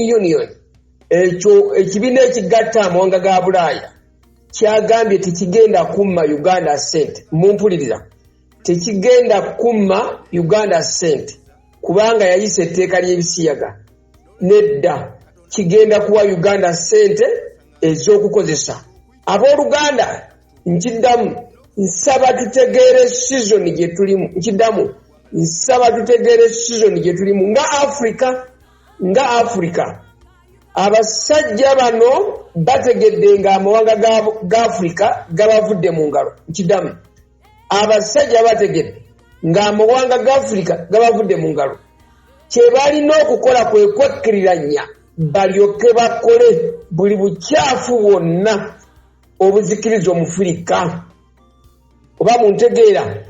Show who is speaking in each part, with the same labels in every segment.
Speaker 1: Union ekyo ekibiina ekigatta amawanga ga Bulaaya kyagambye tekigenda kumma Uganda sente. Mumpuliriza, tekigenda kumma Uganda sente kubanga yayise etteeka ly'ebisiyaga. Nedda, kigenda kuwa Uganda sente ez'okukozesa. Abooluganda nkiddamu nsaba tutegeere season gye tulimu. Nkiddamu nsaba tutegeere season gye tulimu nga Africa. Abasajja bano bategedde nga amawanga ga Africa gabavudde mu ngalo. Nkiddamu, abasajja bategedde nga amawanga ga Africa gabavudde mu ngalo. Kye balina okukola kwe kwekkiriranya balyoke bakole buli bukyafu bwonna obuzikiriza Omufirika. Oba muntegeera,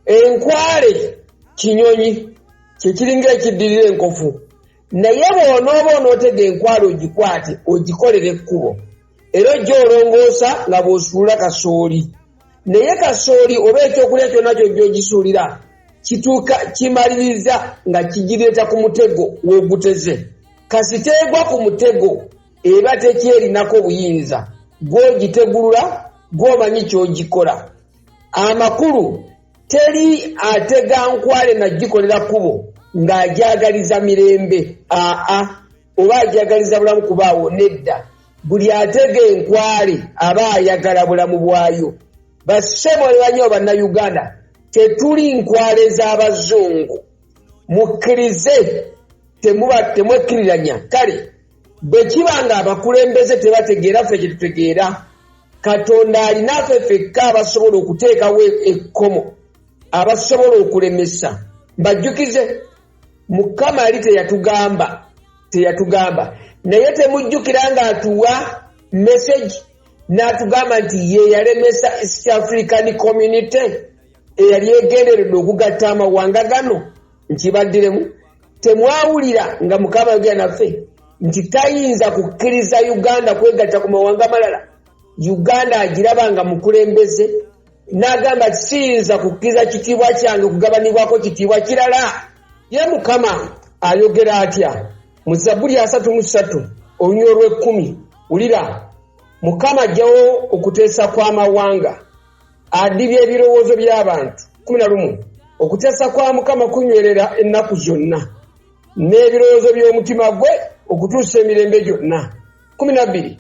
Speaker 1: enkwale kinyonyi kyekiringa ekiddirira enkofu, naye bw'onooba onootega enkwale ogikwate ogikolere ekkubo era ojja olongoosa nga bw'osuula kasooli. Naye kasooli oba ekyokulya kyonna kyojja ogisuulira kituuka kimaliriza nga kigireeta ku mutego w'oguteze. Kasiteegwa ku mutego eba tekyerinako buyinza, gw'ogitegulula gw'omanyi ky'ogikola. Amakulu teri atega nkwale nagikolera kubo ng'agyagaliza mirembe, oba agyagaliza bulamu kubaawo. Nedda, buli atega enkwale aba ayagala bulamu bwayo. Bassebo banyo bannayuganda, tetuli nkwale z'abazungu. Mukkirize, temwekkiriranya. Kale bwe kiba nga abakulembeze tebategeera ffe kye tutegeera, Katonda alinaaffe ffekka abasobola okuteekawo ekkomo, abasobola okulemesa. Mbajjukize, Mukama yali teyatugamba naye temujjukira ng'atuwa message n'atugamba nti ye yalemesa East African Community eyali egenderedde okugatta amawanga gano. Nkibaddiremu, temwawulira nga Mukama yogera naffe nti tayinza kukkiriza Uganda kwegatta ku mawanga malala. Uganda agiraba nga mukulembeze n'agamba ti siyinza kukkiriza kitiibwa kyange kugabanibwako kitiibwa kirala. Ye Mukama ayogera atya mu Zabbuli 33 olunywa olw'ekkumi. Wulira, Mukama ajjawo okuteesa kw'amawanga, adibya ebirowoozo by'abantu. 11 okuteesa kwa Mukama kunywerera ennaku zonna n'ebirowoozo by'omutima gwe okutuusa emirembe gyonna. 12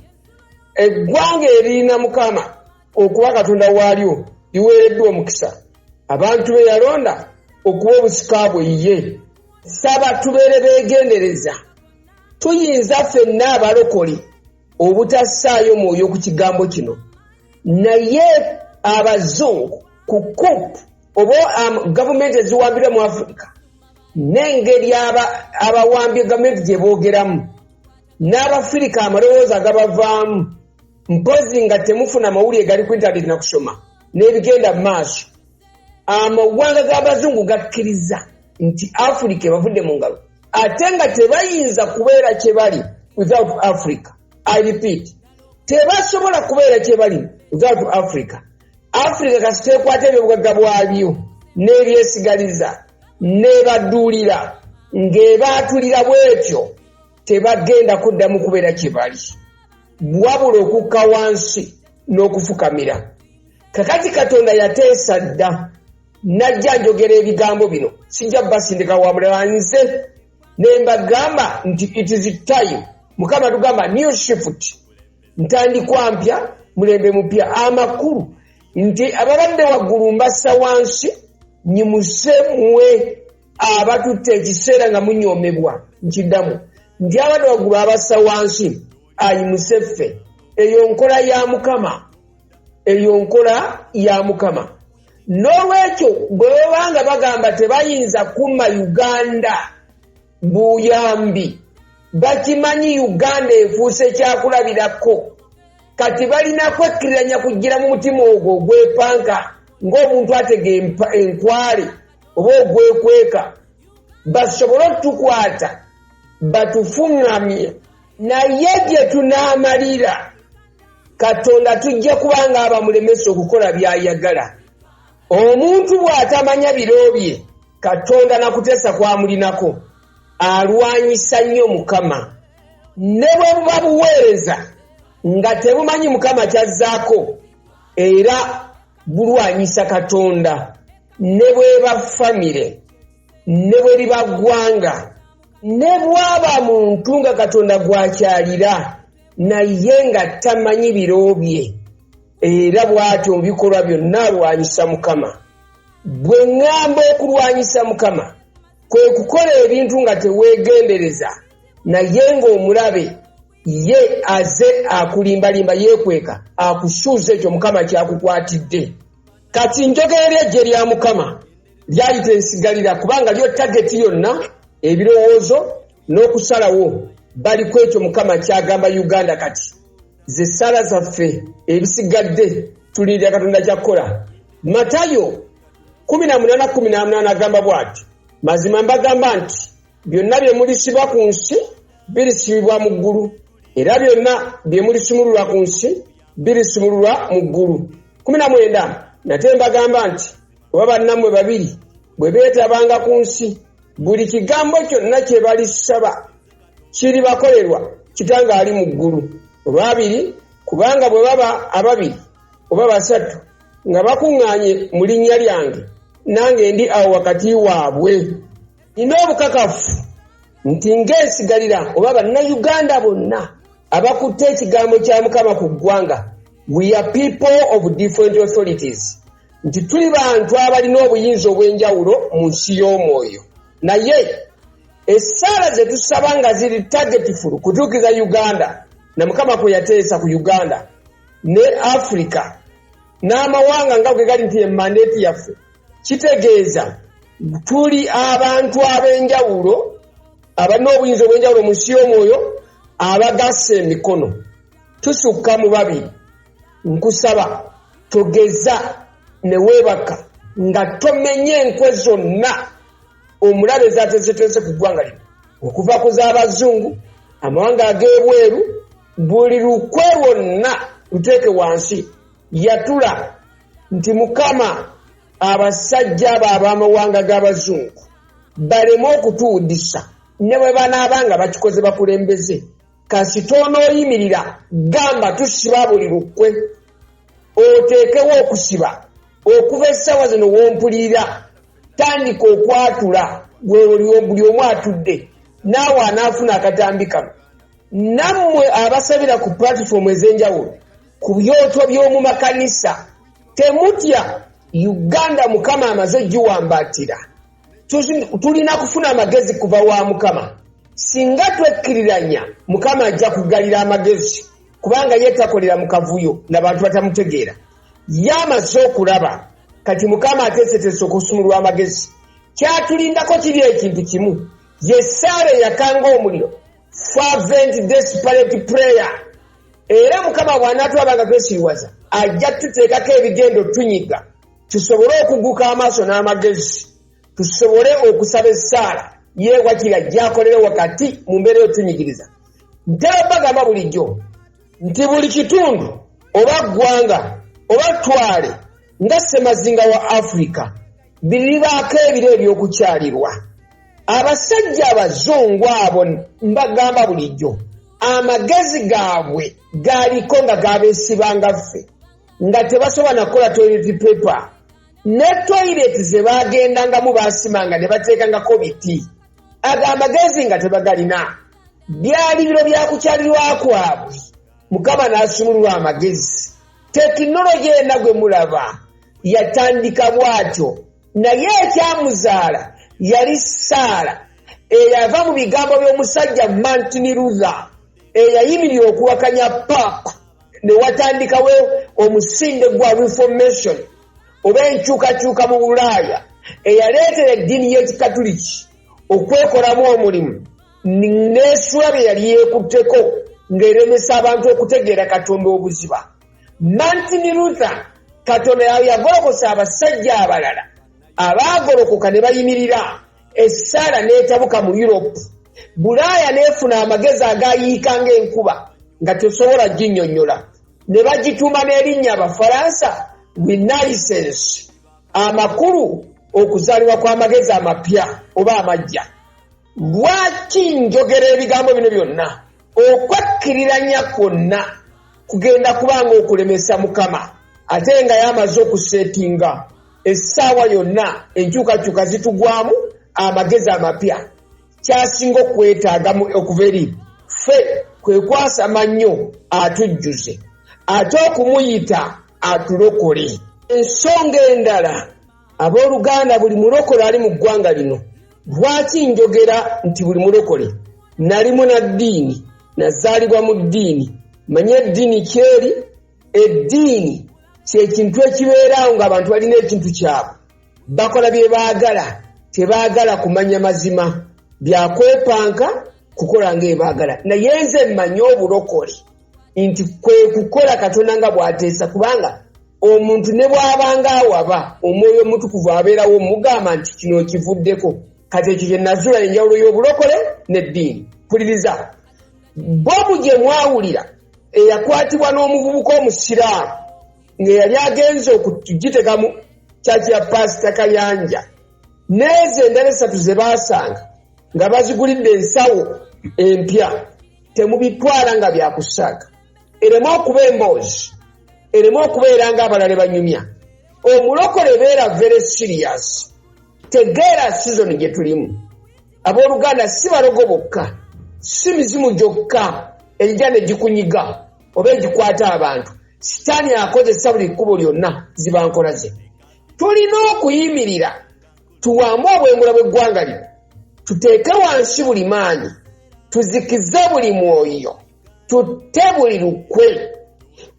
Speaker 1: eggwanga erina Mukama okuba Katonda waalyo liweereddwa omukisa, abantu be yalonda okuba obusika bwe ye. Saba tubeere beegendereza. Tuyinza ffenna abalokole obutassaayo mwoyo ku kigambo kino, naye abazungu ku kupu oba gavumenti eziwambira mu Africa n'engeri abawambye gavumenti gye boogeramu n'Abafirika amalowooza agabavaamu, mpozi nga temufuna mawulire gali ku internet na kusoma n'ebigenda mu maaso, amawanga g'abazungu gakkiriza nti Africa ebavudde mu ngalo, ate nga tebayinza kubeera kye bali without Africa. I repeat, tebasobola kubeera kye bali without Africa. Africa kasi tekwata ebyobugagga bwabyo n'ebyesigaliza n'ebadduulira ng'ebaatulira bwetyo, tebagenda kuddamu kubeera kye bali wabula okukka wansi n'okufukamira. Kakati Katonda yateesa dda najja njogera ebigambo bino, sijja basindika wabula nze ne mbagamba nti it is time. Mukama tugamba new shift, ntandikwa mpya, mulembe mupya. Amakulu nti ababadde waggulu mbassa wansi, nyimuse mwe abatutte ekiseera nga munyoomebwa. Nkiddamu nti abadde waggulu abassa wansi ayimuse ffe. Eyo nkola ya Mukama, eyo nkola ya Mukama. N'olwekyo bwe babanga bagamba tebayinza kumma Uganda buyambi, bakimanyi Uganda efuuse kyakulabirako. Kati balina kwekkiriranya kugira mu mutima ogwo ogwepanka ng'omuntu atega enkwale oba ogwekweka, basobole otukwata batufuŋŋamye. Naye gye tunaamalira, Katonda tujja kubanga abamulemesa okukola by'ayagala. Omuntu bw'atamanya biro bye, Katonda nakuteesa kwamulinako, alwanyisa nnyo Mukama. ne bwe babuweereza nga tebumanyi Mukama kyazzaako era bulwanyisa Katonda, ne bweba famire, ne bwe liba ggwanga, ne bwaba muntu nga Katonda gwakyalira naye nga tamanyi biro bye, era bw'atyo mu bikolwa byonna alwanyisa Mukama. Bwe ŋŋamba okulwanyisa Mukama kwe kukola ebintu nga teweegendereza, naye ng'omulabe ye aze akulimbalimba yeekweka akusuuza ekyo Mukama kyakukwatidde. Kati njogera eggye lya Mukama lyayita ensigalira, kubanga lyo tageti yonna ebirowoozo n'okusalawo bali ku ekyo Mukama kyagamba Uganda. Kati ze ssala zaffe ebisigadde tulindira Katonda kyakkola. Matayo 18:18 agamba bw'ati, mazima mbagamba nti byonna bye mulisiba ku nsi birisibibwa mu ggulu, era byonna bye mulisumululwa ku nsi birisumululwa mu ggulu. 19 nate mbagamba nti oba bannammwe babiri bwe beetabanga ku nsi, buli kigambo kyonna kye balisaba kiribakolerwa Kitange ali mu ggulu. Olwabiri, kubanga bwe baba ababiri oba basatu nga bakuŋŋaanye mu linnya lyange, nange ndi awo wakati waabwe. Nina obukakafu nti ng'ensigalira oba bannayuganda bonna abakutte ekigambo kya Mukama ku ggwanga, we are people of different authorities, nti tuli bantu abalina obuyinza obw'enjawulo mu nsi y'omwoyo. Naye essaala ze tusaba nga ziri targetiful kutuukiza Uganda na Mukama kwe yateesa ku Uganda ne Africa n'amawanga nga bwe gali nti emmandeeti yaffe, kitegeeza tuli abantu ab'enjawulo abalina obuyinza obw'enjawulo mu nsi y'omwoyo abagassa emikono. Tusukka mu babiri. Nkusaba togeza ne weebaka nga tomenye enkwe zonna omulabe zaateeseteese ku ggwanga lino, okuva ku z'Abazungu, amawanga ag'ebweru, buli lukwe lwonna luteeke wansi. Yatula nti Mukama abasajja abo ab'amawanga g'Abazungu baleme okutuwuddisa, ne bwe banaabanga bakikoze bakulembeze. Kasita onooyimirira gamba tusiba buli lukwe, oteekewo okusiba okuva essaawa zino wompulira, tandika okwatula buli omu atudde, naawe anaafuna akatambi kano. Nammwe abasabira ku pulatifomu ez'enjawulo, ku byoto by'omu makanisa, temutya Uganda Mukama amaze giwambaatira. Tulina kufuna amagezi kuva wa Mukama. Singa twekkiriranya, Mukama ajja kugalira amagezi, kubanga ye takolera mu kavuyo n'abantu batamutegeera. Yamaze okulaba, kati Mukama ateeseteese okusumulwa amagezi. Kyatulindako kiri ekintu kimu, Yesaala yakanga omuliro, fervent desperate prayer. Era Mukama bw'anaatwabanga twesiiwaza, ajja tuteekako ebigendo tunyiga, tusobole okuguka amaaso n'amagezi, tusobole okusaba essaala yeewakira gy'akolere wakati mu mbeera eyotunyigiriza. Ntera bagamba bulijjo nti buli kitundu oba ggwanga oba twale nga Ssemazinga wa Africa biribaako ebiro eby'okukyalirwa. Abasajja Abazungu abo mbagamba bulijjo amagezi gaabwe gaaliko nga gabeesibanga ffe, nga tebasobola nakola toilet paper, ne toilet ze baagendangamu baasimanga ne bateekangako biti. Ago amagezi nga tebagalina, byali biro byakukyalirwa kwabwe. Mukama n'asumulula amagezi. Tekinologi yenna gwe mulaba yatandika bw'atyo, naye ekyamuzaala yali Saala eyava mu bigambo by'omusajja Martin Luther eyayimirira okuwakanya Papa, ne watandikawo omusinde gwa Reformation oba enkyukakyuka mu Bulaaya eyaleetera eddiini y'Ekikatuliki okwekolamu omulimu, n'esula bye yali yeekutteko ng'eremesa abantu okutegeera Katonda obuziba. Martin Luther, Katonda yagolokosa abasajja abalala abaagolokoka ne bayimirira, essaala n'etabuka mu Europe. Bulaaya n'efuna amagezi agayiika ng'enkuba nga tesobola ginnyonnyola, ne bagituuma n'erinnya Abafalansa Renaissance, amakulu okuzaalibwa kw'amagezi amapya oba amajja. Lwaki njogera ebigambo bino byonna? okwakkirira kwonna kugenda kubanga okulemesa Mukama ate nga yamaze okusetinga essaawa yonna enkyukakyuka zitugwamu amagezi amapya kyasinga okwetaagamu okuva eri ffe kwe kwasama nnyo atujjuze ate okumuyita atulokole. Ensonga endala abooluganda buli mulokole ali mu ggwanga lino. Lwaki njogera nti buli mulokole? Nali munaddiini, nazaalibwa mu ddiini, manye eddiini kyeri. Eddiini kyekintu ekibeerawo ng'abantu balina ekintu kyabwe bakola bye baagala, tebaagala kumanya mazima, byakwepanka kukola ng'ebaagala. Naye nze mmanyi obulokole nti kwe kukola Katonda nga bw'ateesa, kubanga omuntu ne bw'abanga awaba omwoyo omutukuvu abeerawo mugamba nti kino okivuddeko. Kati ekyo kye nazuula enjawulo y'obulokole n'eddiini. Mpuliriza, Bobu gye mwawulira eyakwatibwa n'omuvubuka omusiraamu ng'eyali agenze okugiteka mu kyaki ya Pasita Kayanja, n'ezo endala esatu ze baasanga nga bazigulidde ensawo empya, temubitwala nga byakusaaga. Ereme okuba emboozi, ereme okubeera ng'abalala banyumya. Omulokole beera very serious. Tegeera season gye tulimu. Abooluganda si balogo bokka, si mizimu gyokka ejja ne gikunyiga oba egikwata abantu. Sitaani akozesa buli kkubo lyonna ziba nkola ze. Tulina okuyimirira tuwambe obwengula bw'eggwanga lino, tuteeke wansi buli maanyi, tuzikize buli mwoyo, tutte buli lukwe,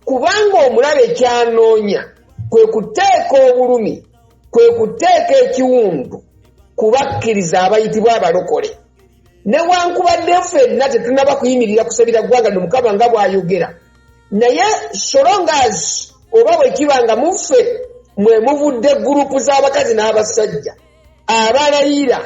Speaker 1: kubanga omulabe ekyanoonya kwe kuteeka obulumi, kwe kuteeka ekiwundu, kubakkiriza abayitibwa abalokole. Newankubadde ffenna tetunaba kuyimirira kusabira ggwanga lino Mukama nga bw'ayogera, naye solongazi oba bwe kiba nga muffe mwe muvudde gurupu z'abakazi n'abasajja abalayira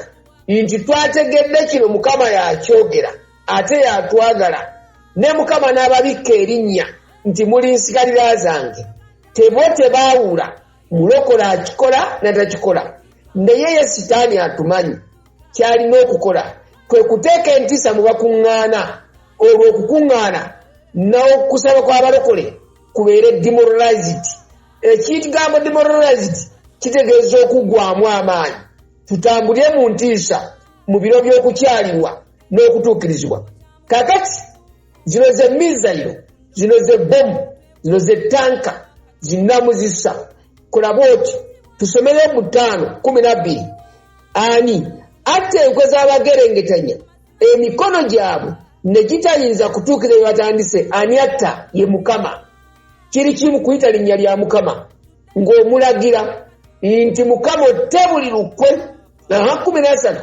Speaker 1: nti twategedde kino Mukama yakyogera ate yatwagala, ne Mukama n'ababikka erinnya nti muli nsigalira zange, tebo tebaawula mulokole akikola natakikola. Naye ye Sitaani atumanyi kyalina okukola kwe kuteeka entiisa mu bakuŋŋaana, olwo okukuŋŋaana n'okusaba kw'abalokole kubeere demoralized. Ekigambo demoralized kitegeeza okuggwaamu amaanyi. Tutambulye mu ntiisa mu biro by'okukyalirwa n'okutuukirizibwa. Kakati zino ze mizayiro, zino ze bomu, zino ze tanka, zinnamuzisa. Kola bw'oti tusomere 5:12. Ani atta enkwe z'abagerengetanya emikono gyabwe ne gitayinza kutuukira bye batandise. Ani atta? Ye Mukama. Kiri kimu kuyita linnya lya Mukama ng'omulagira nti Mukama otte buli lukwe. 13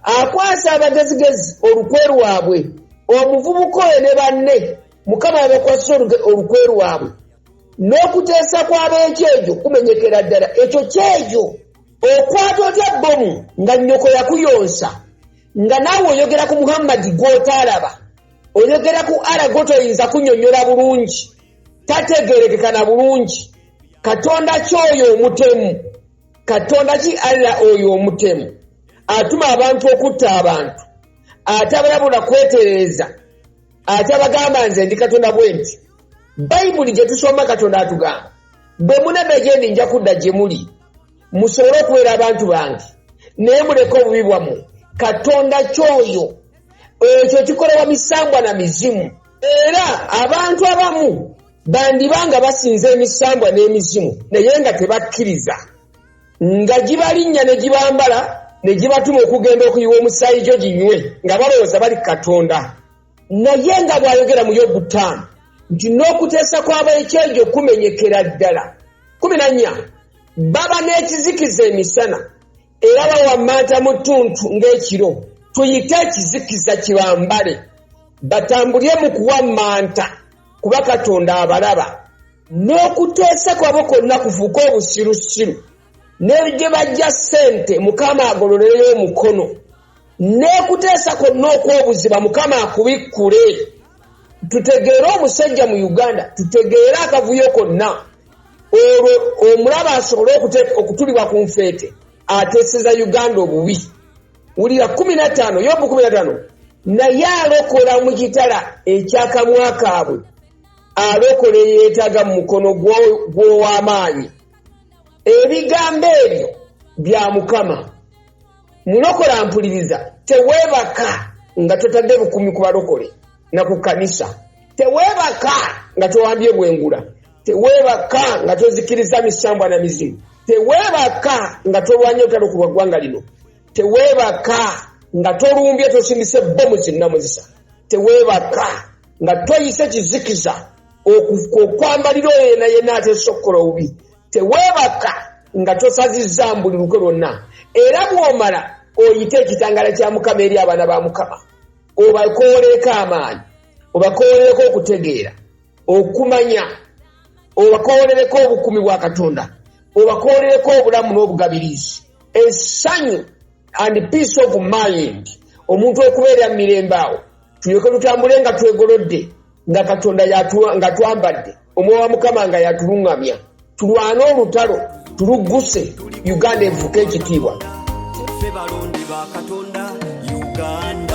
Speaker 1: akwasa abagezigezi olukwe lwabwe. Omuvubuka oyo ne banne Mukama yabakwasa olukwe lwabwe, n'okuteesa kw'ab'ekyejo kumenyekera ddala. Ekyo kyejo okwata otya bbomu nga nnyoko yakuyonsa, nga naawe oyogera ku Muhammadi gw'otaalaba, oyogera ku Allah gw'otoyinza kunnyonnyola bulungi, tategeerekeka na bulungi. Katonda ki oyo omutemu? Katonda ki Allah oyo omutemu? Atuma abantu okutta abantu, ate abalabula kwetereeza, ate abagamba nze ndi Katonda bwe nti. Bayibuli gye tusoma Katonda atugamba bwe munadda gye ndi nja kudda gye muli, musobole okubeera abantu bange, naye muleke obubi bwammwe. Katonda kyoyo ekyo kikolebwa misambwa na mizimu, era abantu abamu bandibanga basinza emisambwa n'emizimu naye nga tebakkiriza, nga gibalinnya ne gibambala ne gibatuma okugenda okuyiwa omusaayi gyo ginywe nga balowooza bali Katonda. Naye nga bw'ayogera mu Yobu 5 nti n'okuteesa kw'ab'ekyejo kumenyekera ddala. 14 baba n'ekizikiza emisana era bawammanta mu ttuntu ng'ekiro. Tuyite ekizikiza kibambale, batambulye mu kuwammanta kuba Katonda abalaba. N'okuteesa kwabo kwonna kufuuka obusirusiru, ne gye bajja ssente Mukama agololereyo omukono, n'ekuteesa kwonna okw'obuziba Mukama akubikkule. Tutegeere omusajja mu Uganda, tutegeere akavuyo konna. Olwo omulaba asobole okutulibwa ku nfeete ateeseza Uganda obubi. Wulira 15, Yobu 15 naye alokola mu kitala ekyakamwa kaabwe alokola yeetaaga mu mukono gw'ow'amaanyi. Ebigambo ebyo bya Mukama. Mulokola mpuliriza, teweebaka nga totadde bukumi ku balokole na ku kanisa. Teweebaka nga towambye bwengula. Teweebaka nga tozikiriza misambwa na mizimu. Teweebaka nga tolwanye otalo ku ggwanga lino. Teweebaka nga tolumbye tosindise bbomu zinnamuzisa. Teweebaka nga toyise kizikiza okwambalira oyo yenna atesokkola obubi. Teweebaka nga tosazizza buli luke lwonna. Era bw'omala oyite ekitangala kya Mukama eri abaana ba Mukama. Obakooleeko amaanyi, obakooleeko okutegeera, okumanya, obakooleeko obukumi bwa Katonda, obakooleeko obulamu n'obugabirizi, essanyu and peace of mind. Omuntu okubeera mu mirembe awo tulyoke tutambule nga twegolodde, nga Katonda nga twambadde, Omwoyo wa Mukama nga yatuluŋŋamya. Tulwane olutalo, tulugguse, Uganda efuuke ekitiibwa.
Speaker 2: Ffe balonde ba Katonda, Uganda.